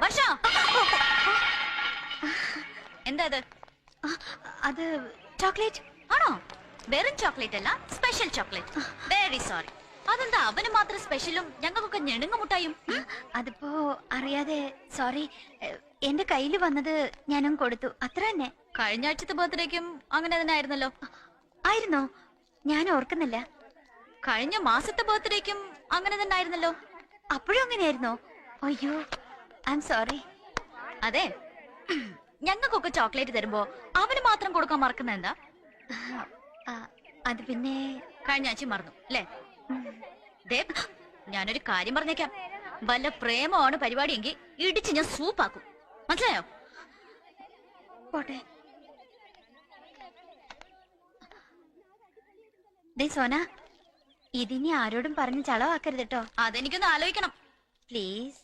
വർഷ എന്താ അത് ചോക്ലേറ്റ് ആണോ? വെറും ചോക്ലേറ്റ് അല്ല, സ്പെഷ്യൽ ചോക്ലേറ്റ്. Very sorry. അതെന്താ അവന് മാത്രം സ്പെഷ്യലും ഞങ്ങൾക്കൊക്കെ ഞെണുങ്ങ മുട്ടായും? അതിപ്പോ അറിയാതെ സോറി. എന്റെ കയ്യിൽ വന്നത് ഞാനും കൊടുത്തു, അത്ര തന്നെ. കഴിഞ്ഞ ആഴ്ചത്തെ ബർത്ത്ഡേക്കും അങ്ങനെ തന്നെ ആയിരുന്നല്ലോ. ആയിരുന്നോ? ഞാൻ ഓർക്കുന്നില്ല. കഴിഞ്ഞ മാസത്തെ ബർത്ത്ഡേക്കും അങ്ങനെ തന്നെ ആയിരുന്നല്ലോ. അപ്പോഴും അങ്ങനെയായിരുന്നോ? അയ്യോ, ഐ എം സോറി. അതെ, ഞങ്ങൾക്കൊക്കെ ചോക്ലേറ്റ് തരുമ്പോ അവന് മാത്രം കൊടുക്കാൻ മറക്കുന്ന എന്താ? അത് പിന്നെ കഴിഞ്ഞ ആഴ്ച മറന്നു അല്ലേ? ഞാനൊരു കാര്യം പറഞ്ഞേക്കാം. വല്ല പ്രേമമാണ് പരിപാടിയെങ്കിൽ ഇടിച്ച് ഞാൻ സൂപ്പാക്കും, മനസ്സിലായോ? പോട്ടെ. സോന, ഇതിനി ആരോടും പറഞ്ഞ് ചളവാക്കരുത് കേട്ടോ. അതെനിക്കൊന്ന് ആലോചിക്കണം പ്ലീസ്.